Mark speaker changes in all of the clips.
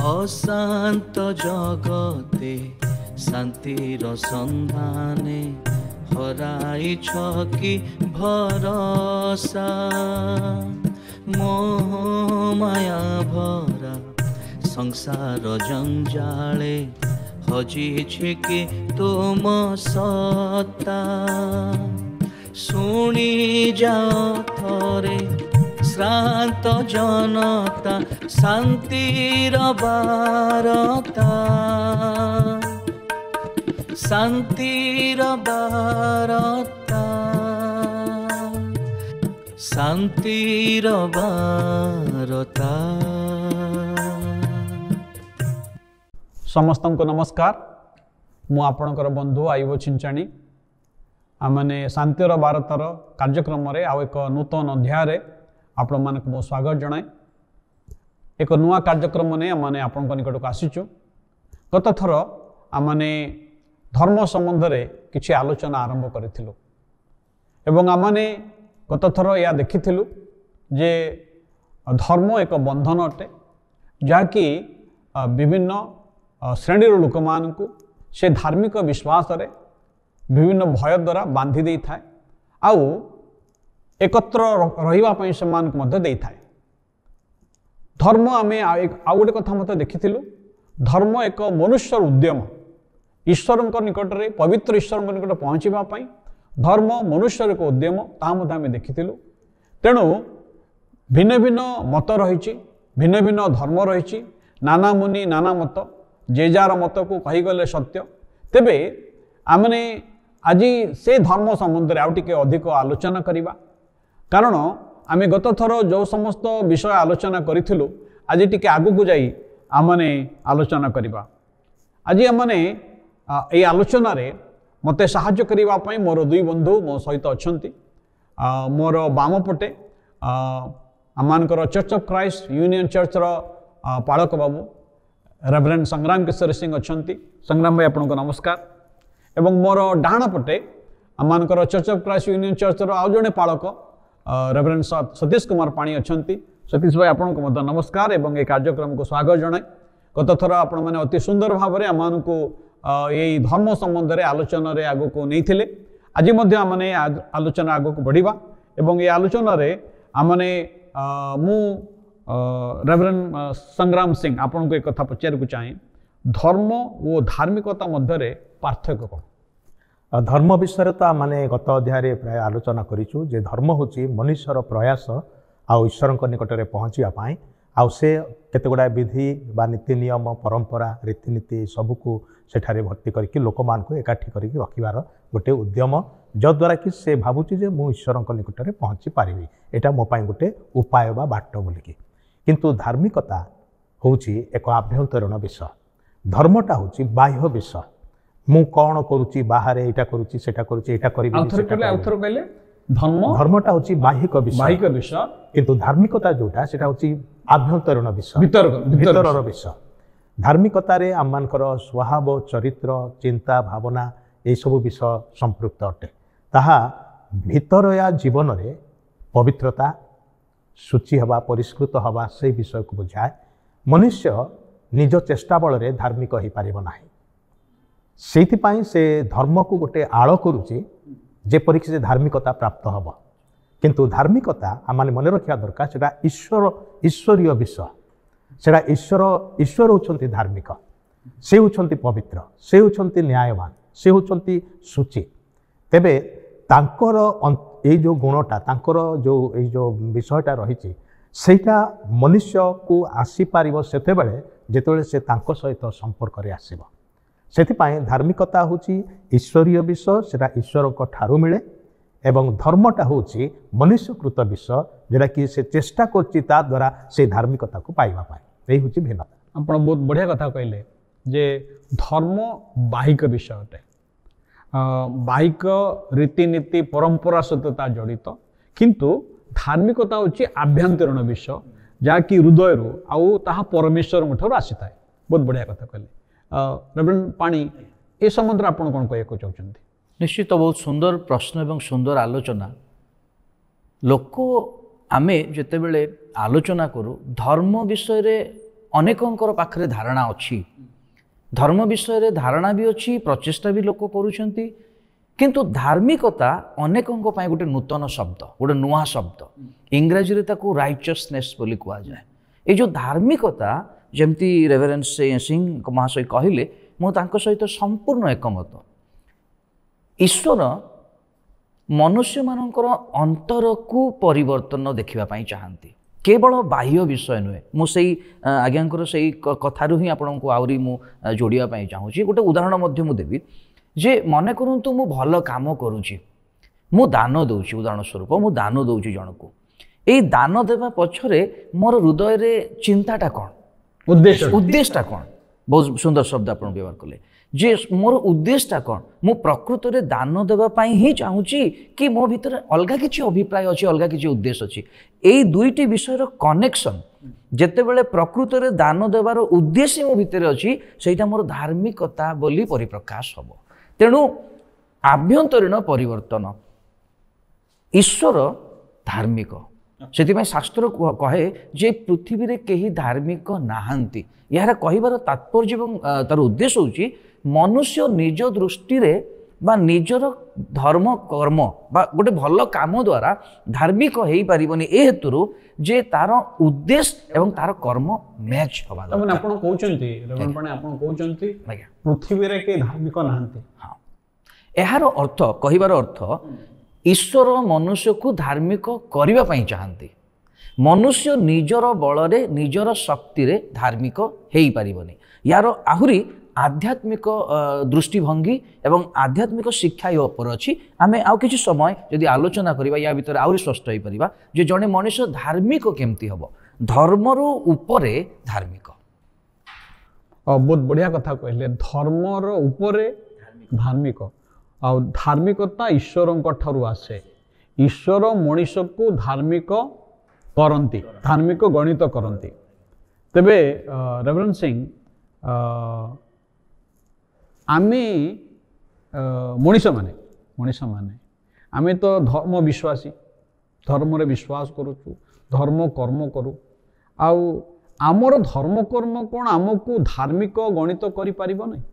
Speaker 1: अशांत जगते शांतिर संधाने हराई छकी भरोसा मोह माया भरा संसार जंजाले हजी कि तुम सत्ता शुणी जाओ थरे श्रांत जनता शांतिर बारता शांतिर बारता शांतिर बारता।
Speaker 2: समस्त को नमस्कार। मु आपणकर बंधु आयुब छिंचाणी आमने शांतिर भारतर कार्यक्रम रे आउ एक नूतन अध्याय आपण मानक मो स्वागत जनाए। एक नुआ कार्यक्रम ने आमने आपण निकट को आसीचु। गत थर आमने धर्म संबंध रे किछि आलोचना आरंभ करिथिलु एवं आमने गत थर या देखिथिलु जे धर्म एक बंधन अटे जाकि विभिन्न श्रेणी लोक मान को से धार्मिक विश्वास रे विभिन्न भय द्वारा बांधि दे थाए आउ एकत्र रहिबा पई से मान को मध्य दे थाए। धर्म आमे आउ गोटे कथा मते देखिथिलु धर्म एक मनुष्य उद्यम ईश्वर निकट रे पवित्र ईश्वर निकट पहुँचवा पई धर्म मनुष्य एक उद्यम ता मते आमे देखिथिलु। तेणु भिन्न भिन्न मत रही भिन्न भिन्न धर्म रही नाना मुनि नाना मत जे जार मत को कहीगले सत्य। तेबे आमने आज से धर्म संबंध में आउ टिके अधिक आलोचना करिबा कारण आमे गत थर जो समस्त विषय आलोचना करिथिलु आज टिके आगु को जाई आमने आलोचना करिबा। आज आमने ए आलोचना रे मते सहाय्य करिबा पई मोर दुई बंधु मो सहित अछंती। मोर बाम पटे आमानकर church of Christ union church रो पालक बाबू रेवरेंड संग्राम किशोर सिंह अछंती। संग्राम भाई आपको नमस्कार। एवं मोर डाण पटे आमानकर church of Christ union church रो आउ जणे पालक रेवरेंड सतीश कुमार पाणी अछंती। सतीश भाई आपको मध्य नमस्कार एवं ए कार्यक्रम को स्वागत जणाए। गत थर आपण माने अति सुंदर भाव में आमानकु यही धर्म संबंध में आलोचना रे आगो को नहीं थिले। आज मध्य आमने आलोचना आगो को बढ़िबा एवं ये आलोचना रे आमने मु रेवरेंड संग्राम सिंह आपन को एक कथा पचार को चाहे धर्म और धार्मिकता मध्य रे पार्थक्य कौन?
Speaker 3: धर्म विषय तो माने गत अध्याय प्राय आलोचना करिछु जे धर्म होची मनुष्यर प्रयास आ ईश्वर निकट में पहुँचापी आउ से केते गुडा विधि बा नीति नियम परंपरा रीतिनीति सबको सेठारे भर्ती करके लोक मान को एकाठी करके रखिबार गोटे उद्यम जद्वारा कि से भावुची जे मु ईश्वर निकट में पहुँची पारिबी एटा मो पाई गोटे उपाय बा बाट बोलिकी। किंतु धार्मिकता होची एक आभ्यंतरीण विषय धर्मटा होची बाह्य विषय मु कौन करुची बाहर एटा करुची सेटा करुची एटा करिबी धर्मटा होची बाह्यिक विषय किंतु धार्मिकता जोटा सेटा होची आभ्यंतरीण विषय भीतर विषय। धार्मिकता रे आममानकर स्वभाव चरित्र चिंता भावना ये सब विषय संपृक्त अटे ताहा भीतरया जीवन रे पवित्रता शुचि हवा परिष्कृत हवा से विषय को बुझाए। मनुष्य निज चेष्टा बल रे धार्मिक हो पारिबो नाही सेथिपाई से धर्म को गोटे आड़ करुचे जेपरिक से धार्मिकता प्राप्त हब किंतु धार्मिकता आम मन रखा दरकार सेटा ईश्वरीय विषय सेटा ईश्वर होचंती धार्मिक से होचंती पवित्र से होचंती न्यायवान से होचंती शुचि। तेबे तांकर ये जो गुणटा तांकर जो विषयटा रही सेटा मनुष्य को आसी पारिबो सेते बेले जेतेबेले से तांको सहित संपर्क रे आसीबो। सेथिपाई धार्मिकता होची ईश्वरीय विषय सेटा ईश्वर को ठारू मिले एवं धर्मटा होची मनुष्यकृत विषय जेटा कि से चेष्टा करछि ता द्वारा से धार्मिकता को पाइबा पाए एही होची भिन्नता।
Speaker 2: आपण बहुत बढ़िया कथा कहले जे धर्म बाहिक विषय अटे बाहिक रीतिनीति परंपरा सहित जड़ित किंतु धार्मिकता होची आभ्यंतरीण विषय जहाँकि हृदय रू आउ ताहा परमेश्वर मुठर आसी थाए। बहुत बढ़िया कथा कहले। रेवरेंड पाणी ए संबंध में आपण कोन कहको चाहछन्ती?
Speaker 1: निश्चित बहुत सुंदर प्रश्न एवं सुंदर आलोचना। लोक आमे जेतेबेले आलोचना करू धर्म विषय रे ଅନେକଙ୍କର ପାଖରେ ଧାରଣା ଅଛି, ଧର୍ମ ବିଷୟରେ ଧାରଣା ବି ଅଛି, ପ୍ରଚେଷ୍ଟା ବି ଲୋକ କରୁଛନ୍ତି, କିନ୍ତୁ ଧାର୍ମିକତା ଅନେକଙ୍କ ପାଇଁ ଗୋଟେ ନୂତନ ଶବ୍ଦ, ଗୋଟେ ନୂଆ ଶବ୍ଦ। ଇଂରାଜୀରେ ତାକୁ ରାଇଚସନେସ୍ ବୋଲି କୁହାଯାଏ। ଏଇ ଯେଉଁ ଧାର୍ମିକତା, ଯେମିତି ରେଭରେଣ୍ଡ ସିଂ ମହାଶୟ କହିଲେ, ମୁଁ ତାଙ୍କ ସହିତ ସମ୍ପୂର୍ଣ୍ଣ ଏକମତ। ଈଶ୍ୱର ମନୁଷ୍ୟମାନଙ୍କର ଅନ୍ତରକୁ ପରିବର୍ତ୍ତନ ଦେଖିବା ପାଇଁ ଚାହାନ୍ତି, କେବଳ ବାହ୍ୟ ବିଷୟ ନୁହେଁ। ମୁଁ ସେଇ ଆଜ୍ଞାଙ୍କର ସେଇ କଥାରୁ ହିଁ ଆପଣଙ୍କୁ ଆହୁରି ମୁଁ ଯୋଡ଼ିବା ପାଇଁ ଚାହୁଁଛି। ଗୋଟେ ଉଦାହରଣ ମଧ୍ୟ ମୁଁ ଦେବି ଯେ ମନେ କରନ୍ତୁ ମୁଁ ଭଲ କାମ କରୁଛି, ମୁଁ ଦାନ ଦେଉଛି, ଉଦାହରଣ ସ୍ୱରୂପ ମୁଁ ଦାନ ଦେଉଛି ଜଣକୁ। ଏଇ ଦାନ ଦେବା ପଛରେ ମୋର ହୃଦୟରେ ଚିନ୍ତାଟା କ'ଣ, ଉଦ୍ଦେଶ୍ୟଟା କ'ଣ? ବହୁତ ସୁନ୍ଦର ଶବ୍ଦ ଆପଣ ବ୍ୟବହାର କଲେ ଯେ ମୋର ଉଦ୍ଦେଶ୍ୟଟା କ'ଣ। ମୁଁ ପ୍ରକୃତରେ ଦାନ ଦେବା ପାଇଁ ହିଁ ଚାହୁଁଛି କି ମୋ ଭିତରେ ଅଲଗା କିଛି ଅଭିପ୍ରାୟ ଅଛି, ଅଲଗା କିଛି ଉଦ୍ଦେଶ୍ୟ ଅଛି? ଏଇ ଦୁଇଟି ବିଷୟର କନେକ୍ସନ୍ ଯେତେବେଳେ ପ୍ରକୃତରେ ଦାନ ଦେବାର ଉଦ୍ଦେଶ୍ୟ ମୋ ଭିତରେ ଅଛି, ସେଇଟା ମୋର ଧାର୍ମିକତା ବୋଲି ପରିପ୍ରକାଶ ହେବ। ତେଣୁ ଆଭ୍ୟନ୍ତରୀଣ ପରିବର୍ତ୍ତନ, ଈଶ୍ୱର ଧାର୍ମିକ। ସେଥିପାଇଁ ଶାସ୍ତ୍ର କହେ ଯେ ପୃଥିବୀରେ କେହି ଧାର୍ମିକ ନାହାନ୍ତି। ଏହାର କହିବାର ତାତ୍ପର୍ଯ୍ୟ ଏବଂ ତାର ଉଦ୍ଦେଶ୍ୟ ହେଉଛି ମନୁଷ୍ୟ ନିଜ ଦୃଷ୍ଟିରେ ବା ନିଜର ଧର୍ମ କର୍ମ ବା ଗୋଟେ ଭଲ କାମ ଦ୍ୱାରା ଧାର୍ମିକ ହେଇପାରିବନି, ଏ ହେତୁରୁ ଯେ ତାର ଉଦ୍ଦେଶ୍ୟ ଏବଂ ତାର କର୍ମ ମ୍ୟାଚ୍ ହେବା ଦରକାର।
Speaker 2: ଆପଣ କହୁଛନ୍ତି ଆପଣ କହୁଛନ୍ତି ପୃଥିବୀରେ କେହି ଧାର୍ମିକ ନାହାନ୍ତି।
Speaker 1: ହଁ, ଏହାର ଅର୍ଥ, କହିବାର ଅର୍ଥ ଈଶ୍ୱର ମନୁଷ୍ୟକୁ ଧାର୍ମିକ କରିବା ପାଇଁ ଚାହାନ୍ତି। ମନୁଷ୍ୟ ନିଜର ବଳରେ ନିଜର ଶକ୍ତିରେ ଧାର୍ମିକ ହେଇପାରିବନି। ୟାର ଆହୁରି ଆଧ୍ୟାତ୍ମିକ ଦୃଷ୍ଟିଭଙ୍ଗୀ ଏବଂ ଆଧ୍ୟାତ୍ମିକ ଶିକ୍ଷା ଏ ଉପରେ ଅଛି। ଆମେ ଆଉ କିଛି ସମୟ ଯଦି ଆଲୋଚନା କରିବା, ୟା ଭିତରେ ଆହୁରି ସ୍ପଷ୍ଟ ହେଇପାରିବା ଯେ ଜଣେ ମଣିଷ ଧାର୍ମିକ କେମିତି ହେବ, ଧର୍ମରୁ ଉପରେ ଧାର୍ମିକ।
Speaker 2: ବହୁତ ବଢ଼ିଆ କଥା କହିଲେ, ଧର୍ମର ଉପରେ ଧାର୍ମିକ। ଆଉ ଧାର୍ମିକତା ଈଶ୍ୱରଙ୍କ ଠାରୁ ଆସେ। ଈଶ୍ୱର ମଣିଷକୁ ଧାର୍ମିକ କରନ୍ତି, ଧାର୍ମିକ ଗଣିତ କରନ୍ତି। ତେବେ ରେଭରେଣ୍ଡ ସିଂ, ଆମେ ମଣିଷମାନେ ଆମେ ତ ଧର୍ମ ବିଶ୍ୱାସୀ, ଧର୍ମରେ ବିଶ୍ୱାସ କରୁଛୁ, ଧର୍ମ କର୍ମ କରୁ। ଆଉ ଆମର ଧର୍ମ କର୍ମ କ'ଣ ଆମକୁ ଧାର୍ମିକ ଗଣିତ କରିପାରିବ ନାହିଁ?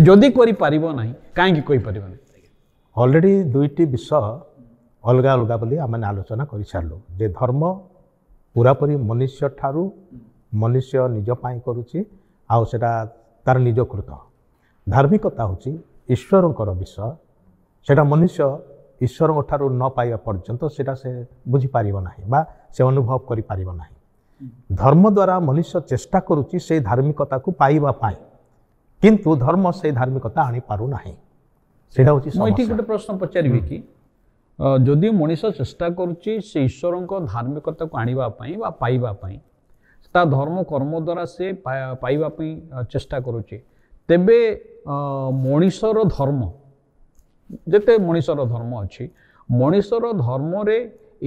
Speaker 2: ଯଦି କରିପାରିବ ନାହିଁ, କାହିଁକି କହିପାରିବ ନାହିଁ?
Speaker 3: ଅଲରେଡ଼ି ଦୁଇଟି ବିଷୟ ଅଲଗା ଅଲଗା ବୋଲି ଆମେ ଆଲୋଚନା କରିସାରିଲୁ ଯେ ଧର୍ମ ପୁରାପୁରି ମନୁଷ୍ୟ ଠାରୁ ମନୁଷ୍ୟ ନିଜ ପାଇଁ କରୁଛି, ଆଉ ସେଟା ତାର ନିଜକୃତ। ଧାର୍ମିକତା ହେଉଛି ଈଶ୍ୱରଙ୍କର ବିଷୟ, ସେଟା ମନୁଷ୍ୟ ଈଶ୍ୱରଙ୍କ ଠାରୁ ନ ପାଇବା ପର୍ଯ୍ୟନ୍ତ ସେଟା ସେ ବୁଝିପାରିବ ନାହିଁ ବା ସେ ଅନୁଭବ କରିପାରିବ ନାହିଁ। ଧର୍ମ ଦ୍ୱାରା ମନୁଷ୍ୟ ଚେଷ୍ଟା କରୁଛି ସେଇ ଧାର୍ମିକତାକୁ ପାଇବା ପାଇଁ, କିନ୍ତୁ ଧର୍ମ ସେଇ ଧାର୍ମିକତା ଆଣିପାରୁନାହିଁ। ସେଇଟା ହେଉଛି
Speaker 2: ମୁଁ ଏଠି ଗୋଟେ ପ୍ରଶ୍ନ ପଚାରିବି କି, ଯଦି ମଣିଷ ଚେଷ୍ଟା କରୁଛି ସେ ଈଶ୍ୱରଙ୍କ ଧାର୍ମିକତାକୁ ଆଣିବା ପାଇଁ ବା ପାଇବା ପାଇଁ, ତା ଧର୍ମ କର୍ମ ଦ୍ୱାରା ସେ ପାଇବା ପାଇଁ ଚେଷ୍ଟା କରୁଛି, ତେବେ ମଣିଷର ଧର୍ମ, ଯେତେ ମଣିଷର ଧର୍ମ ଅଛି, ମଣିଷର ଧର୍ମରେ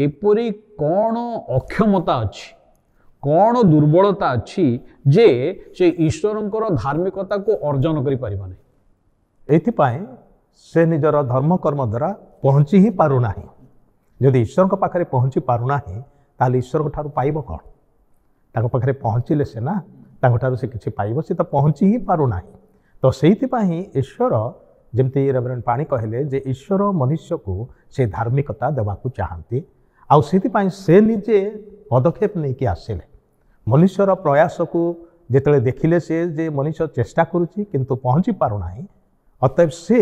Speaker 2: ଏପରି କ'ଣ ଅକ୍ଷମତା ଅଛି, କ'ଣ ଦୁର୍ବଳତା ଅଛି ଯେ ସେ ଈଶ୍ୱରଙ୍କର ଧାର୍ମିକତାକୁ ଅର୍ଜନ କରିପାରିବ ନାହିଁ?
Speaker 3: ଏଇଥିପାଇଁ ସେ ନିଜର ଧର୍ମକର୍ମ ଦ୍ୱାରା ପହଞ୍ଚି ହିଁ ପାରୁନାହିଁ। ଯଦି ଈଶ୍ୱରଙ୍କ ପାଖରେ ପହଞ୍ଚି ପାରୁନାହିଁ, ତାହେଲେ ଈଶ୍ୱରଙ୍କ ଠାରୁ ପାଇବ କ'ଣ? ତାଙ୍କ ପାଖରେ ପହଞ୍ଚିଲେ ସିନା ତାଙ୍କଠାରୁ ସେ କିଛି ପାଇବ, ସେ ତ ପହଞ୍ଚି ହିଁ ପାରୁନାହିଁ। ତ ସେଇଥିପାଇଁ ଈଶ୍ୱର, ଯେମିତି ରେଭରେଣ୍ଡ ପାଣି କହିଲେ ଯେ ଈଶ୍ୱର ମନୁଷ୍ୟକୁ ସେ ଧାର୍ମିକତା ଦେବାକୁ ଚାହାନ୍ତି, ଆଉ ସେଥିପାଇଁ ସେ ନିଜେ ପଦକ୍ଷେପ ନେଇକି ଆସିଲେ। ମନୁଷ୍ୟର ପ୍ରୟାସକୁ ଯେତେବେଳେ ଦେଖିଲେ ସେ ଯେ ମନୁଷ୍ୟ ଚେଷ୍ଟା କରୁଛି କିନ୍ତୁ ପହଞ୍ଚି ପାରୁନାହିଁ, ଅତଏବ ସେ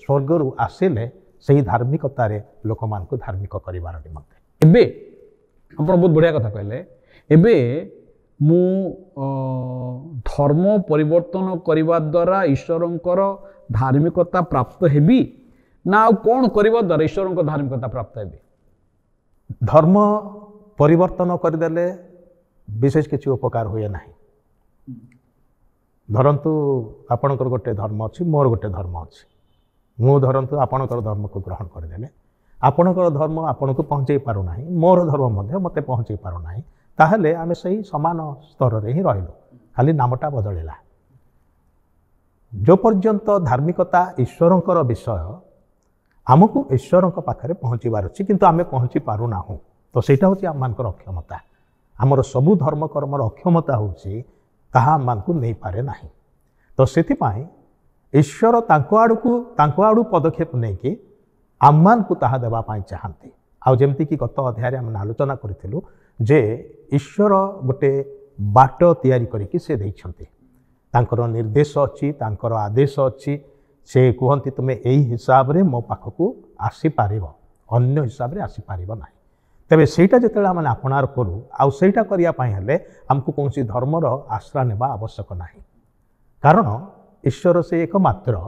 Speaker 3: ସ୍ୱର୍ଗରୁ ଆସିଲେ ସେହି ଧାର୍ମିକତାରେ ଲୋକମାନଙ୍କୁ ଧାର୍ମିକ କରିବାର ନିମନ୍ତେ।
Speaker 2: ଏବେ ଆପଣ ବହୁତ ବଢ଼ିଆ କଥା କହିଲେ। ଏବେ ମୁଁ ଧର୍ମ ପରିବର୍ତ୍ତନ କରିବା ଦ୍ୱାରା ଈଶ୍ୱରଙ୍କର ଧାର୍ମିକତା ପ୍ରାପ୍ତ ହେବି, ନା ଆଉ କ'ଣ କରିବା ଦ୍ୱାରା ଈଶ୍ୱରଙ୍କ ଧାର୍ମିକତା ପ୍ରାପ୍ତ ହେବି?
Speaker 3: ଧର୍ମ ପରିବର୍ତ୍ତନ କରିଦେଲେ ବିଶେଷ କିଛି ଉପକାର ହୁଏ ନାହିଁ। ଧରନ୍ତୁ ଆପଣଙ୍କର ଗୋଟେ ଧର୍ମ ଅଛି, ମୋର ଗୋଟେ ଧର୍ମ ଅଛି। ମୁଁ ଧରନ୍ତୁ ଆପଣଙ୍କର ଧର୍ମକୁ ଗ୍ରହଣ କରିଦେଲେ, ଆପଣଙ୍କର ଧର୍ମ ଆପଣଙ୍କୁ ପହଞ୍ଚେଇ ପାରୁନାହିଁ, ମୋର ଧର୍ମ ମଧ୍ୟ ମୋତେ ପହଞ୍ଚେଇ ପାରୁନାହିଁ, ତାହେଲେ ଆମେ ସେହି ସମାନ ସ୍ତରରେ ହିଁ ରହିଲୁ, ଖାଲି ନାମଟା ବଦଳିଲା। ଯେଉଁ ପର୍ଯ୍ୟନ୍ତ ଧାର୍ମିକତା ଈଶ୍ୱରଙ୍କର ବିଷୟ, ଆମକୁ ଈଶ୍ୱରଙ୍କ ପାଖରେ ପହଞ୍ଚିବାର ଅଛି, କିନ୍ତୁ ଆମେ ପହଞ୍ଚି ପାରୁନାହୁଁ। ତ ସେଇଟା ହେଉଛି ଆମମାନଙ୍କର ଅକ୍ଷମତା। आमर सबु धर्म कर्मर अक्षमता होची ताहा आममानकु नहीं पारे नाही। तो सेथिपाई ईश्वर तांको आड़ू पदक्षेप नहीं कि आममानकु ताहा देबा पाई चाहंती। आउ जेमति कि गत अध्याय आम आलोचना करिथिलु जे ईश्वर गोटे बाट तैयारी करिकि से दैछंती। तांकर निर्देश अच्छी, तांकर आदेश अच्छी, से कहती तुम यही हिसाब रे मो पाखकु आसी पारिबो, अन्य हिसाब रे आसी पारिबो नाही। तेबे सेटा जेतेला माने आपणार करू आउ सेटा करिया पाई हेले हमकु कोनसी धर्मर आश्रय नेबा आवश्यक नाही, कारण ईश्वर से एकमात्र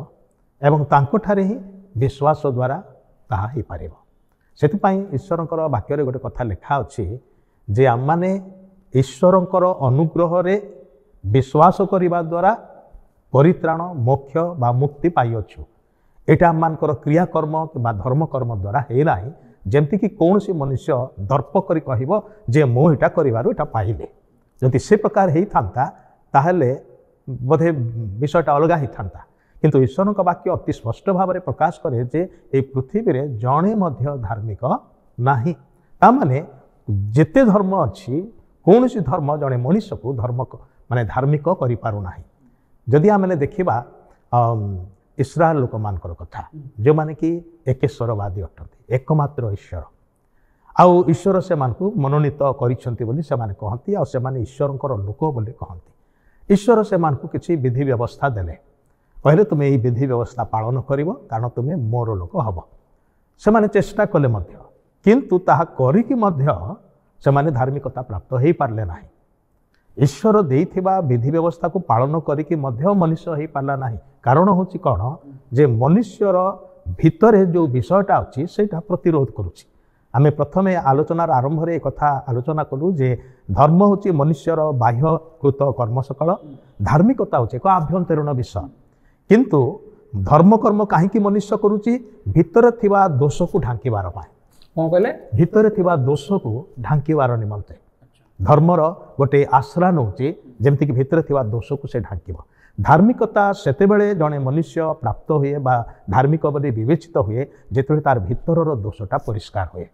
Speaker 3: एवं तांको ठारे ही विश्वास द्वारा ताहा ही पारिबो। सेतिपाई ईश्वरंकर वाक्य रे गोटे कथा लिखा अछि जे आम माने ईश्वरंकर अनुग्रह रे विश्वास करिबा द्वारा परित्राण मोक्ष बा मुक्ति पाई अछु। एटा आम मानकर क्रियाकर्म बा धर्मकर्म द्वारा हे नाही, जेमति कि कौनसी मनुष्य दर्प करी कहिबो जे मो एटा करिवारो एटा पाइले। जदि से प्रकार हेई थांता ताहले बोधे विषयटा अलगा ही थांता, किंतु ईश्वरक वाक्य अति स्पष्ट भाव में प्रकाश करे जे ए पृथ्वी रे जणे मध्य धार्मिक नाही। ता माने जेते धर्म अछि कौनसी धर्म जणे मनुष्य को धर्म माने धार्मिक करि पारु नाही। जदि आमने देखिबा इस्राएल लोक मानकर कथा जो माने कि एकेश्वरवादी अटंती, एकमात्र ईश्वर आउ ईश्वर से मानकु मनोनीत करिसंती बोली से माने कहंती, आ से माने ईश्वरंकर लोक बोली कहंती। ईश्वर से मानकु किछि विधि व्यवस्था देले, कहले तुम यही विधि व्यवस्था पालन करिवो कारण तुमे मोर लोक हबो। से माने चेष्टा कले मध्य किंतु ताहा करिकि मध्य से माने धार्मिकता प्राप्त हेई पारले नाही। ईश्वर देइथिबा विधि व्यवस्था को पालन करिकि मध्य मनुष्य हेई पारला नाही। कारण होची कोन जे मनुष्यर भितरे जो विषयटा अछि सेटा प्रतिरोध करूछि। आमे प्रथमे आलोचनार आरंभ रे कथा आलोचना कलु जे धर्म होची मनुष्यर बाह्यकृत कर्म सकल, धार्मिकता होची एक आभ्यंतरीण विषय। किंतु धर्म कर्म कहीं मनुष्य करुच्ची भितर थिबा दोष को ढांकीबार पाए।
Speaker 2: कौन कहले
Speaker 3: भितर थिबा दोष को ढांकीबार निमंते धर्मर गोटे आश्रा नौची जेमति कि भितर थिबा दोष को से ढांकीब। धार्मिकता सेतेबेले जने मनुष्य प्राप्त हुए बा धार्मिक बोली विवेचित हुए जेतेबेले तार भितरर दोषटा परिष्कार हुए।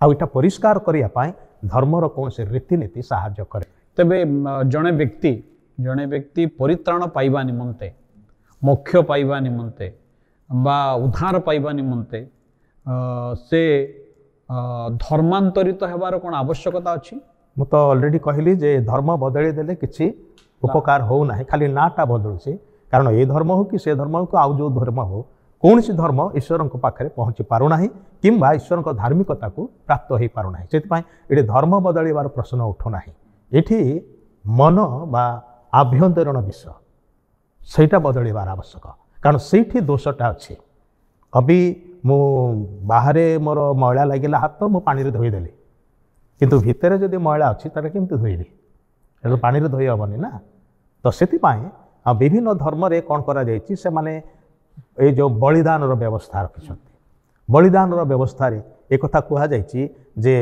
Speaker 3: आ इटा परिष्कार करिया पाए धर्मर कौन से रीतिनीति साहाय्य करे।
Speaker 2: तेबे जने व्यक्ति परित्राण पाइबा निमंते, मोक्ष पाइबा निमंते बा उद्धार पाइबा निमंते से धर्मांतरित हेबार कोन आवश्यकता अछि?
Speaker 3: मु तो ऑलरेडी कहली जे धर्म बदली देले किछि उपकार हो ना, खाली नाटा बदलुछि। कारण ये धर्म हो कि से धर्म हो आउ जो धर्म हो कौन सी धर्म ईश्वर पाखे पहुँची पारु नाही किंबा ईश्वर धार्मिकता को प्राप्त हो पारु नाही। सेतिपाई एठी धर्म बदलिबार प्रश्न उठु नाही। एठी मन बा आभ्यंतरीण विषय सेटा बदलिबार आवश्यक, कारण सेठी दोषटा अछि। अभी मु बाहर मोर मैला लगिला हाथ मु पानी रे धोई देली, किंतु भितर जदि मैला अच्छी तार केमती धोइली, तो पानी रे धोई हेबनी ना। तो सेतिपाई विभिन्न धर्म रे कौन करा जायछि से माने ए जो बलिदान व्यवस्था रखिछन्ति। बलिदान व्यवस्था रे एक कथा कहा जायछि जे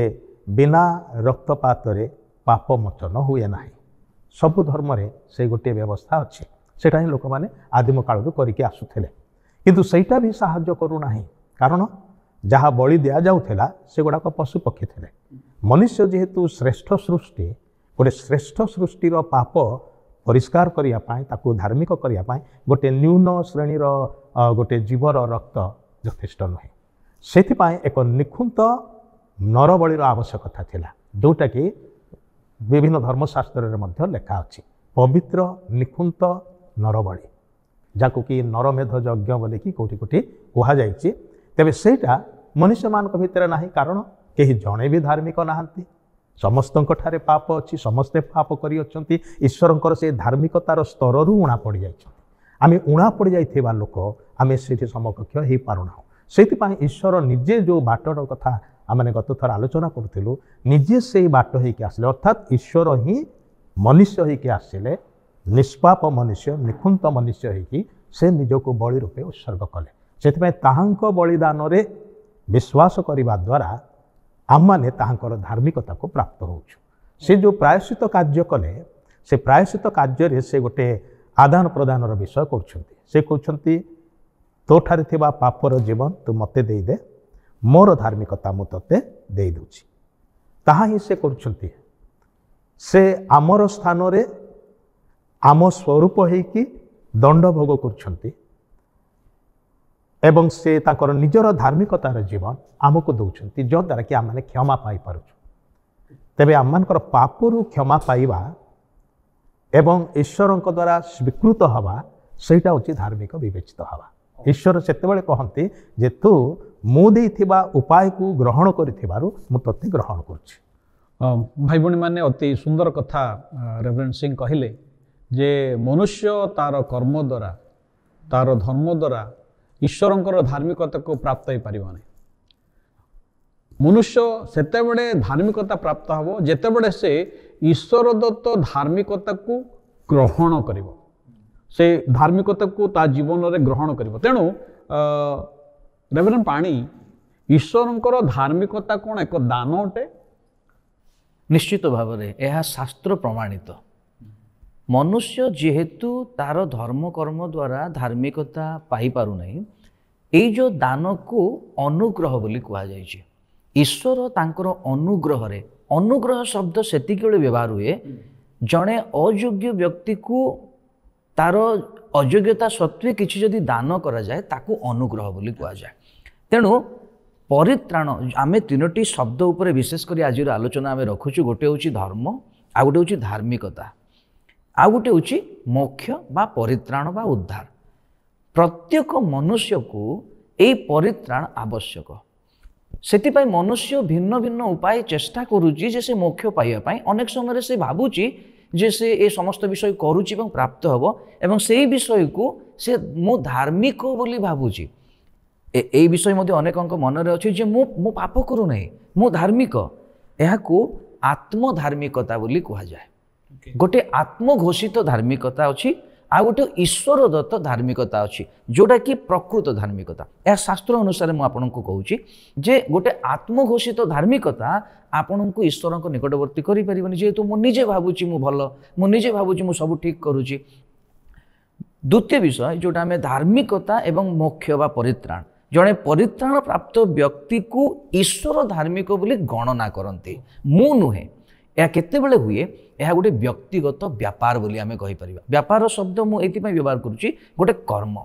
Speaker 3: बिना रक्तपात रे पाप मोचन हुए नाही। सब धर्म रे से गोटे व्यवस्था अच्छी, सेटा ही लोक माने आदिम काल करिके आसुथिले, किंतु सेटा भी साहाय्य करू नाही। कारण जहाँ बलि दिया जाउथिला से गुड़ाक पशु पक्षी थे। मनुष्य जेहेतु श्रेष्ठ सृष्टि, गोटे श्रेष्ठ सृष्टिर पाप परिष्कार करिया पाए ताकू धार्मिक करिया पाए गोटे न्यून श्रेणीर गोटे जीवर रक्त यथेष्ट नुहे। सेथिपाई एक निखुंत नरबलिर आवश्यकता थिला, जोटा कि विभिन्न धर्मशास्त्र रे मध्य लेखा अछि। पवित्र निखुंत नरबली जाकु कि नरमेध यज्ञ बोले कि कोठी कोठी कहा जायछि। तेबे सेटा मनुष्य मानक भितर नाही, कारण केही जणे भी धार्मिक नाहांती। समस्तंक ठारे पाप अछि, समस्ते पाप करि अछंती। ईश्वरंकर से धार्मिकतार स्तर रु उणा पड़ी जायछि। आमे उणा पड़ी जाइथिबा लोक आमे सेठी समकक्ष हेई पारुना। सेथिपाई ईश्वर निजे जो बाटर कथा आमे गत थर आलोचना करथिलु, निजे सेई बाट हेइके आसले, अर्थात ईश्वर ही मनुष्य हेइके आसिले, निष्पाप मनुष्य निखुंत मनुष्य हेइकी से निजको बलि रूपे उत्सर्ग कले। सेथिपाई ताहांक बलिदान रे विश्वास करिबा द्वारा आमने ताहांकर धार्मिकता को प्राप्त होउछु। से जो प्रायश्चित कार्य कले, से प्रायश्चित कार्य से गोटे आदान प्रदान विषय करुछंती। से कहउछंती तो ठारे थिबा पापर जीवन तू मते देई दे, मोर धार्मिकता मु तते देई दूची। ताहा ही से करुछंती। से आमर स्थान रे आम स्वरूप होइकी दंड भोग करछंती एवं से ताकर निजर धार्मिकतार जीवन आमको दौरान जो द्वारा कि आम क्षमा पाई पारुछु तेबे आमମାନଙ୍କର पापरू क्षमा पाइबा एवं ईश्वर द्वारा स्वीकृत हवा सेटा होची धार्मिक विवेचित हवा। ईश्वर सेतेबेले कहंती जे तू मु देइथिबा उपाय को ग्रहण करिथिबारु मु तते ग्रहण करछि।
Speaker 2: भाई भणी माने अति सुंदर कथा रेवरेंड सिंह कहिले जे मनुष्य तार कर्म द्वारा तार धर्म द्वारा ईश्वरंकर धार्मिकता को प्राप्त हो पारिबो नै। मनुष्य सेतेबेले धार्मिकता प्राप्त हबो जेतेबेले से ईश्वर दत्त धार्मिकता को ग्रहण करिबो से धार्मिकता को ता जीवन रे ग्रहण करिबो। तेणु रेवरेंड पाणी ईश्वरंकर धार्मिकता कोन एक दान अटे?
Speaker 1: निश्चित भाव में यह शास्त्र प्रमाणित। मनुष्य जेहेतु तार धर्म कर्म द्वारा धार्मिकता पाई पारु नहीं, ये जो दान को अनुग्रह बोली कहा जायछि। ईश्वर तांकर अनुग्रह रे, अनुग्रह शब्द सेतिक बेले व्यवहार हुए जड़े अयोग्य व्यक्ति को तार अयोग्यता सत्वे किछि जदि दान करा जाए ताकू अनुग्रह बोली कहा जाए। तेणु परित्राण आमे तीनोटी शब्द उपरे विशेष करी आज आलोचना आमे रखुछु। गोटे होची धर्म, आ गोटे होची धार्मिकता, आ गोटे होची मोक्ष बा परित्राण बा उद्धार। प्रत्येक मनुष्य को एई परित्राण आवश्यक। सेतिपाई मनुष्य भिन्न भिन्न उपाय चेष्टा करुची जे से मोक्ष पाइबा पई। अनेक समय से भाबुची जे से ए समस्त विषय करुची एवं प्राप्त हबो एवं सेई विषय को से मो धार्मिक बोली भाबुची। ए विषय मध्य अनेक मन रे अछि जे मु पाप करू नहीं, मु धार्मिक। यह को आत्मधार्मिकता बोली कहा जाए। गोटे आत्मघोषित धार्मिकता अछि, आ गोटे ईश्वर दत्त धार्मिकता अछि जोटा कि प्रकृत धार्मिकता। यह शास्त्र अनुसार मु आपन को कहूची जे गोटे आत्मघोषित धार्मिकता आपन को ईश्वर को निकटवर्ती करि परिबनी। जेहेतु मु निजे भाबुची मु भल, मु निजे भाबुची मु सब ठीक करूची। द्वितीय विषय जोटा आमे धार्मिकता एवं मोक्ष बा परित्राण, जड़े परित्राण प्राप्त व्यक्ति को ईश्वर धार्मिक बोली गणना करते, मु नुहे। यह केतेबेले हुए, यह गोटे व्यक्तिगत व्यापार बोली आमे कहि परिबा। व्यापार शब्द मु एतिपय व्यवहार करूची गोटे कर्म।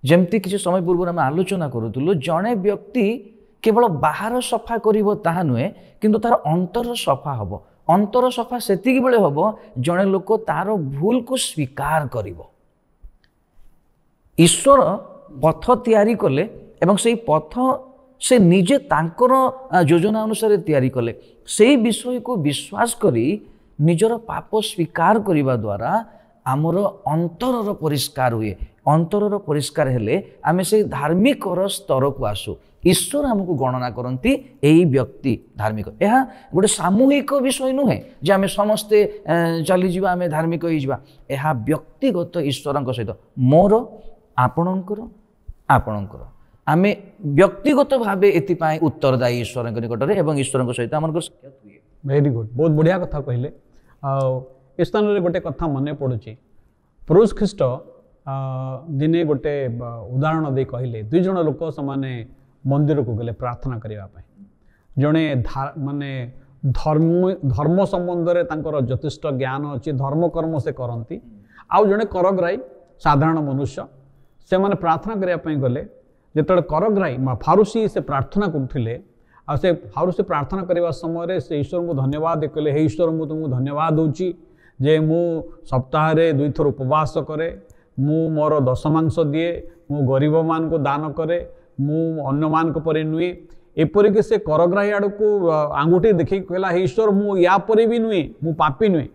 Speaker 1: जेमती किछि समय पूर्व आमे आलोचना करूतुलु, जड़े व्यक्ति केवल बाहर सफा करिवो ताहा नुहे, किंतु तार अंतर सफा हबो। अंतर सफा सेतिक बेले हबो जड़े लोक तार भूल को स्वीकार करिवो। ईश्वर पथ तैयारी कले एवं से पथ से निजे तांकर योजना अनुसार तैयारी कले। से विषय को विश्वास करी निजर पाप स्वीकार करिबा द्वारा आमर अंतरर परिष्कार हुए। अंतरर परिष्कार हेले आमे से धार्मिक स्तर को आसु। ईश्वर हमको गणना करती यही व्यक्ति धार्मिक। यह गोटे सामूहिक विषय नुहे जे आमे समस्ते चली जावा आमे धार्मिक हो जावा। यह व्यक्तिगत ईश्वर सहित मोर आपणकर आपणकर आमे व्यक्तिगत भावे एतिपाई उत्तरदायी ईश्वर निकट में एवं ईश्वर सहित आमर साक्षात हुए।
Speaker 2: वेरी गुड, बहुत बढ़िया कथा कहले। ए स्थान में गोटे कथा मन पड़ुची। पुरुष ख्रीष्ट दिने गोटे उदाहरण दे कहले, दुई जन लोक समाने मंदिर को गले प्रार्थना करने। जड़े माने धर्म संबंध में तांकर यथेष्ट ज्ञान अच्छी, धर्म कर्म से करती। आउ जड़े करग्राही साधारण मनुष्य से माने प्रार्थना करने गले। जिते करग्राही फारुसी से प्रार्थना करुले, आ से फारुसी प्रार्थना करने समय से ईश्वर को धन्यवाद कहले, हे ईश्वर मु तुमको धन्यवाद दूची जे मु सप्ताह रे 2 थर उपवास करे, मु मोर दशमांश दिए, मु गरीब मान को दान करे, मु अन्य मान को परे नुए। एपरिक से करग्राही आड़ को आंगुठी देखी कहला, हे ईश्वर मु या परे भी नुए, मु पापी नुए।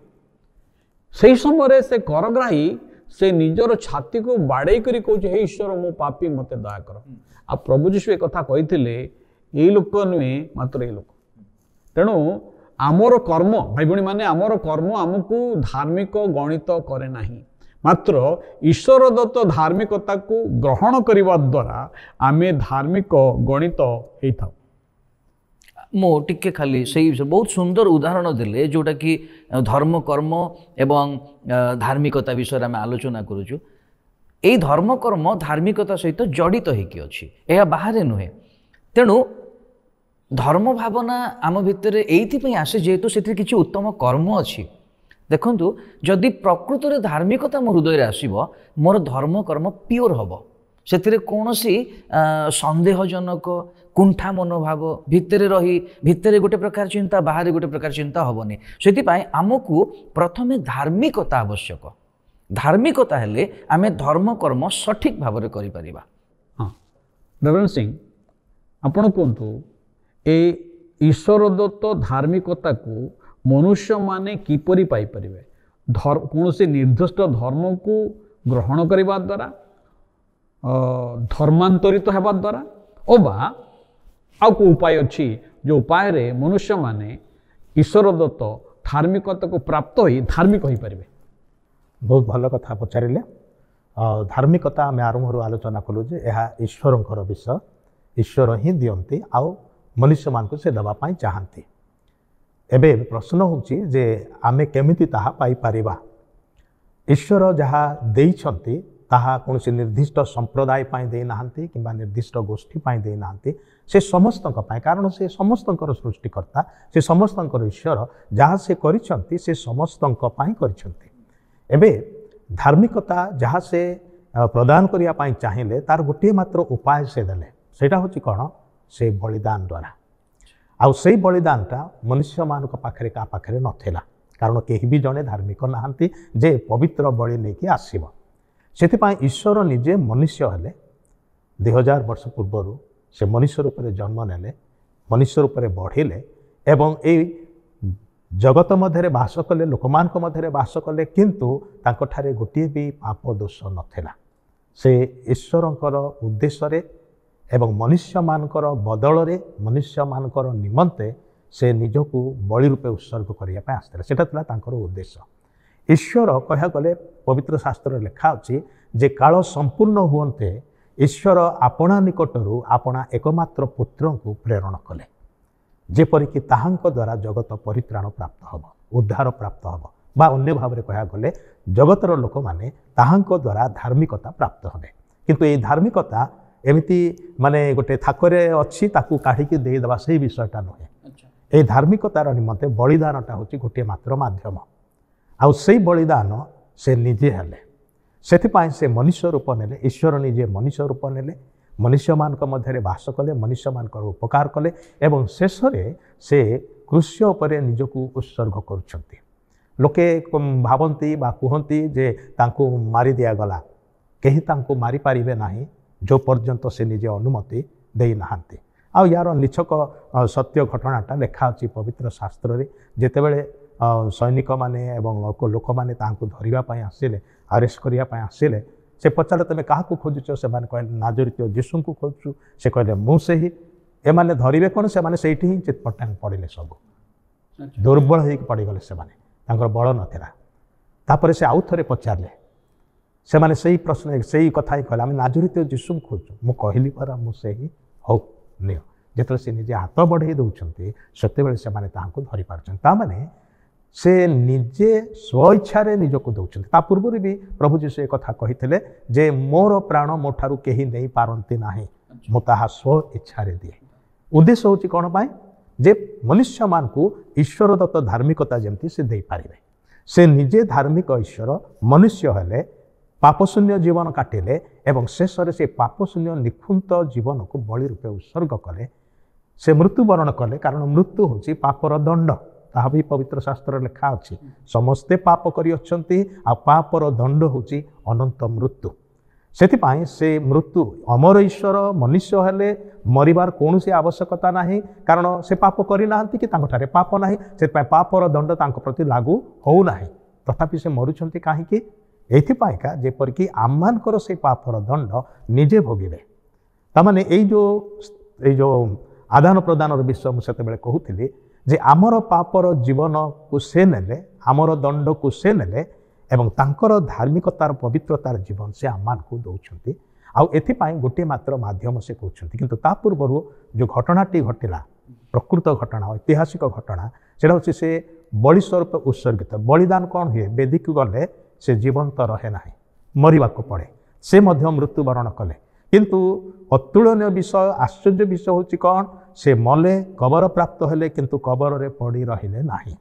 Speaker 2: से समय से करग्राही से निजर छाती को बाड़े करी कहूँ, हे ईश्वर मु पापी मते दया कर। आ प्रभु जीशु एक कथा कही, ये लोक नुहे मात्र ये लोक। तेणु आमर कर्म भाई भणी माने आमर कर्म आमको धार्मिक गणित करे नाही, मात्र ईश्वर दत्त धार्मिकता को ग्रहण करने द्वारा आमे धार्मिक गणित होता।
Speaker 1: मो टिके खाली सही बहुत सुंदर उदाहरण दिले जोटा कि धर्म कर्म एवं धार्मिकता विषय आम आलोचना करुचु। यही धर्म कर्म धार्मिकता सहित जड़ित होइकी अछि, यह बाहर नुहे। तेणु धर्म भावना आम भितर ये आसे जेहेतु से किसी उत्तम कर्म अच्छी देखु जदि प्रकृत में धार्मिकता मो हृदय आसो मोर धर्म कर्म प्योर हम से कौन सन्देहजनक कुंठा मनोभाव भितर रही भितर गोटे प्रकार चिंता बाहर गोटे प्रकार चिंता हेनी से आमको प्रथमे धार्मिकता आवश्यक धार्मिकता हेले आमे धर्म कर्म सठिक भाव में करें।
Speaker 2: हाँ रेवरेंड सिंह आपण कहतु ए ईश्वर दत्त धार्मिकता को मनुष्य माने किपरि पाई परिबे कौन से निर्दिष्ट धर्म को ग्रहण करने द्वारा धर्मांतरित होगा द्वारा अबा आउ को उपाय अच्छी जो उपाय रे मनुष्य माने ईश्वर दत्त धार्मिकता को प्राप्त हो धार्मिक हो पारे।
Speaker 3: बहुत भल कथा पचारे धार्मिकता आम आरंभ आलोचना कलु जे यह ईश्वर विषय ईश्वर ही दियंती आउ मनुष्य मान को से दवापाई चाहती एबे प्रश्न होची जे आमे केमिति ताहा पाई परिबा ईश्वर जहाँ देइछंती ताहा कौन से निर्दिष्ट संप्रदाय पाई दे नाहंती किंबा निर्दिष्ट गोष्ठी पाई दे नाहंती से समस्तक पाई कारण से समस्तकर सृष्टिकर्ता से समस्तकर ईश्वर जहाँ से करिछंती से समस्तक पाई करिछंती एबे धार्मिकता जहाँ से प्रदान करिया पाई चाहिए तार गोटे मात्र उपाय से देले सेटा होची कौन से बलिदान द्वारा आउ से बलिदानटा मनुष्य मान पाखे का पाखे नथिला कारण केही भी जड़े धार्मिक नहांती जे पवित्र बलि लेकिन आसब से ईश्वर निजे मनुष्य हेले 2000 वर्ष पूर्वर से मनुष्य रूप में जन्म नेले मनुष्य रूप में बढ़िले एवं ए जगत मध्य बास कले लोक मान मध्य बास कले किंतु तांको गोटे भी पाप दोष नथिला से ईश्वरंकर उद्देश्य एवं मनुष्य मानकर बदल रे मनुष्य मानकर निमंते से निजको बलि रूपे उत्सर्ग करने आसते सेटा उद्देश्य ईश्वर कह गले पवित्र शास्त्र लेखा अच्छी जे काल संपूर्ण हुए ईश्वर आपणा निकटरू आपणा एकमात्र पुत्र को प्रेरण कले जेपरिक ताहांक द्वारा जगत परित्राण प्राप्त हम उद्धार प्राप्त हम बा अन्य भाव में कह गले जगतर लोक मैंने ताहांक द्वारा धार्मिकता प्राप्त हे किंतु ये धार्मिकता एमती माने गोटे थाकरे अच्छी ताकू काढ़ी देदेवा से विषयटा नुहे ये धार्मिकतार निमंते बलिदानटा हूँ गोटे मात्र माध्यम आउ से बलिदान से निजे हेले से मनुष्य रूप नेले ईश्वर निजे मनुष्य रूप नेले मनुष्य मान मध्य बास कले मनुष्य मान उपकार कले एवं शेष से कृष्य उपरे निजको उत्सर्ग करुछंती लोके भावती बा कहती जे तांको मारी दिया गला केही तांको मारी पारिबे नाही जो पर्यंत से निजे अनुमति दे नाहांती आ यार निछक सत्य घटनाटा लेखा अच्छी पवित्र शास्त्र रे जेतेबेले सैनिक माने एवं लोक माने तांको धरिबा पई आसिले अरेस्ट करिया पई आसिले से पचारे तमे काहाकू खोजुछ से माने कहले नाजरित यीशु को खोजु से कहले मु से ही ए माने धरिबे कोन से माने सेठी ही चितपटांग पड़िले सब दुर्बल होई पड़ी गले से माने तांकर बळ नथिला तापरे से आउ थरे पचारले से माने सही प्रश्न सही कथा ही कहला आम नाजरित यीशु खोजु मु कहली परा मु से ही हो नियो जेतले से निजे हाथ बढ़ाई दउछंती सत्य बेले से माने तांको धरि पारछन ता माने से निजे स्वेच्छा निजको दौरान ता पूर्व भी प्रभु जीशु एक कथा कही जे मोर प्राण मो ठारू केही नहीं पारती ना मु ताहा स्व इच्छा दिए उद्देश्य हूँ कौन पाए जे मनुष्य मान को ईश्वर दत्त धार्मिकता जमती से दे पारे से निजे धार्मिक ईश्वर मनुष्य हेले पापशून्य जीवन काटिले एवं शेष से पापशून्य निखुंत जीवन को बलि रूपे उत्सर्ग कले से मृत्युवरण कले कारण मृत्यु हूँ पापर दंड ताहा भी पवित्र शास्त्र लेखा अच्छी समस्ते पाप करी अच्छंती आ पापर दंड होची अनंत मृत्यु सेथिपाई से मृत्यु अमर ईश्वर मनुष्य हेले मरिबार कौनसी आवश्यकता नाही कारण से पाप करी नाहंती कि तांको ठारे पाप नाही सेथिपाई पापर दंड तांको प्रति लागू हो नाही तथापि से मरुछंती काहेकि एथिपाईका जेपरिक आममानकर से पापर दंड निजे भोगिबे तामाने एई जो आदान प्रदान विषय मुझे से कहूली जे आमर पापर जीवन को से नेले आमर दंड को से नेले एवं तांकर धार्मिकतार पवित्रतार जीवन से आम को दौरान आउ एथिपाई गोटे मात्र माध्यम से कहते किंतु ता पूर्व जो घटनाटी घटिला प्रकृत घटना ऐतिहासिक घटना सेटा हूँ से बलि स्वरूप उत्सर्गित बलिदान कौन हुए वेदी को गले से जीवंत रहे ना मरवा को पड़े से मृत्युवरण कले किंतु अतुलनीय विषय आश्चर्य विषय होची कौन से मले कबर प्राप्त हेले किंतु कबर रे पड़ी रहिले नाही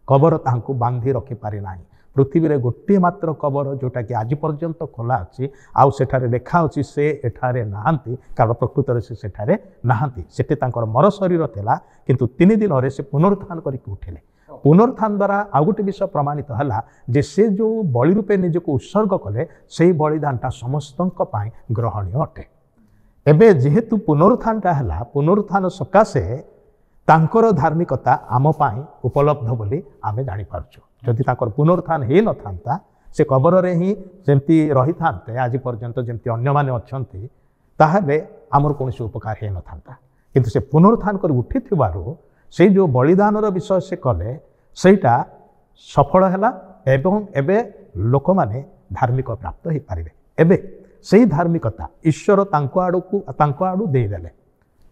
Speaker 3: कबर तांको बांधी रखि पारि नाही पृथ्वी रे गोटे मात्र कबर जोटा कि आज पर्यंत खोला अच्छी आउ सेठारे देखा अच्छी से एठारे नाहांती कारण प्रकृत रे से सेठारे नाहांती सेटे तांकर मर शरीर थिला किंतु 3 दिन रे से पुनरुत्थान करके उठिले पुनरुत्थान द्वारा आउ गोटे विषय प्रमाणित है जे से जो बलि रूपे निजको उत्सर्ग कले से बलिदानटा समस्तंक पाई ग्रहणीय अटे एबे जेहेतु पुनरुत्थानटा है पुनरुत्थान सकाशे तांकर धार्मिकता आम पाई उपलब्ध बोली आमे जानि पारछु जदि तांकर पुनरुत्थान हे न थांता से कबर रे ही जेमती रही थांते आज पर्यंत जेमती अन्य माने अछंती ताहले आमर कोनोसी उपकार हे न थांता किंतु से पुनरुत्थान कर उठी थिबारो से जो बलिदानर विषय से कले सेटा सफल है एवं एबे लोक माने धार्मिक प्राप्त हो पारे एबे से धार्मिकता ईश्वर तांको आड़ू देदेले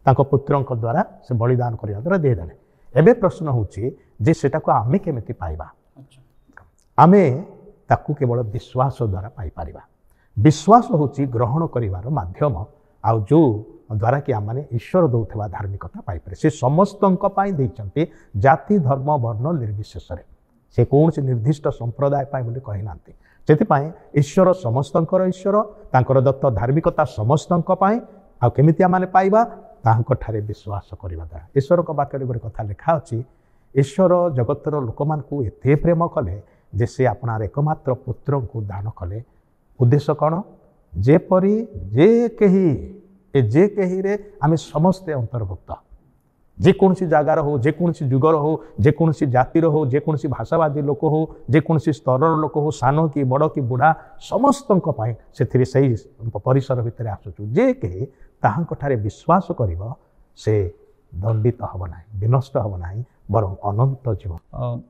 Speaker 3: तांको पुत्रंक द्वारा से बलिदान करने द्वारा देदेले एबे प्रश्न होची जे सेटा को आमे केमिति पाइबा आमे ताकू केवल विश्वास द्वारा पाई पारिबा विश्वास होची ग्रहण करिवार माध्यम आउ जो द्वारा कि आम ईश्वर दौथवा धार्मिकता पाइपर से समस्तंक पाई देइचंती जाति धर्म वर्ण निर्विशेष से कौन से निर्दिष्ट संप्रदाय पाई बोली कहि नांती सेतिपाई ईश्वर समस्तंकर ईश्वर तांकर दत्त धार्मिकता समस्तंक पाई आ केमिति आमाने पाइबा तांको ठारे विश्वास करिबा द्वारा ईश्वर को वाक्य गोटे कथा लिखा अछि ईश्वर जगतर लोक मान को एते प्रेम कले जे से अपनार एकमात्र पुत्र को दान कले उद्देश्य कौन जेपरी जे कही रे आमे समस्ते अंतर्भुक्त जेकोसी जगार हो जेकोसी जुगर हो जेकोसी जातिर हो जेकोसी भाषावादी लोक हो जेकोसी स्तर लोक हो सान कि बड़ कि बुढ़ा समस्त से परिसर भितर आसुचु जे कही ताहांठारे विश्वास करिवो से दंडित हब ना विनष्ट हब ना बरं अनंत जीवन।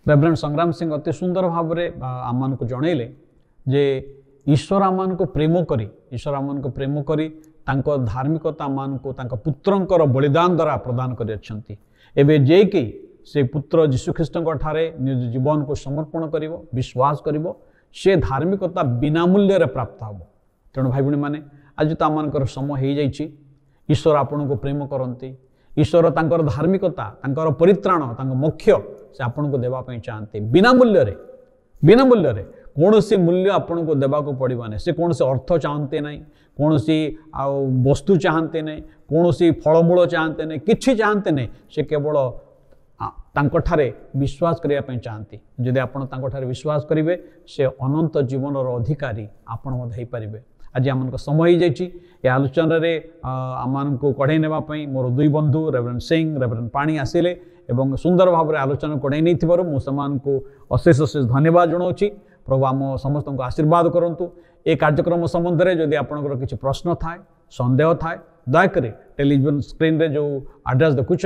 Speaker 2: रेवरेंड संग्राम सिंह अति सुंदर भाव में आम को जनइले जे ईश्वर आम को प्रेम करी ईश्वर आम को प्रेम करी तांको धार्मिकता मान को तांको पुत्रंकर बलिदान द्वारा प्रदान करियछंती एबे जे कि से पुत्र जीशुख्रीष्टଙ୍କ ठारे निज जीवन को समर्पण करिवो विश्वास करिवो से धार्मिकता बिना मूल्य रे प्राप्त हबो। तेणु भाई भणी माने आज तो आमनकर समय हो जाइछि ईश्वर आपन को प्रेम करंती ईश्वर तांकर धार्मिकता तांकर परित्राण तांकर मोक्ष से आपन को देबा पई चाहते बिना मूल्य रे कौन सी मूल्य आपन को देवा को पड़वा नहीं से कौन से अर्थ चाहते नहीं कौन सी वस्तु चाहते नहीं कौन सी फलमूल चाहते नहीं किछि चाहते नहीं से केवल तांकठारे विश्वास करने चाहती जदि आपन तांकठारे विश्वास करेंगे से अनंत जीवन अधिकारी आपन हो पारे। आज आम समय हो जाए आलोचन आम को कढ़ई नापी मोर दुई बंधु रेवरेंड सिंह रेवरेंड पाणी आसिले एवं सुंदर भाव में आलोचना कढ़ई नहीं मुझे अशेष अशेष धन्यवाद जनाऊँगी। प्रभु आम समस्त को आशीर्वाद करंतु। ए कार्यक्रम संबंध में जदि आपंकर किसी प्रश्न थाए संदेह थाए दयाकोरी टेलीविजन स्क्रीन रे जो आड्रेस देखुंट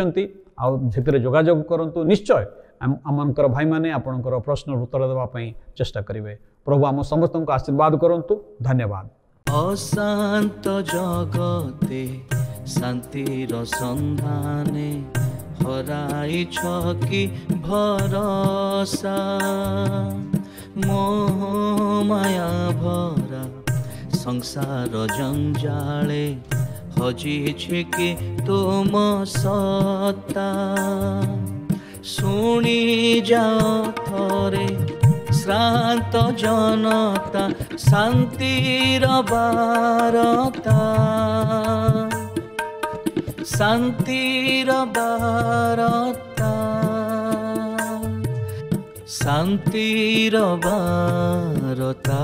Speaker 2: आते जोगाजोग करूँ निश्चय आमकर भाई मैंने आपंकर प्रश्न उत्तर देवाई चेष्टा करेंगे। प्रभु आम समस्त को आशीर्वाद करंतु। धन्यवाद।
Speaker 4: अशांत जगते शांतिर संधाने हराई छकी भरोसा मोह माया भरा संसार जंजाले हजी कि तुम सत्ता शुणी जाओ थरे श्रांत जनता शांतिर बारता शांतिर बारता शांतिर बारता।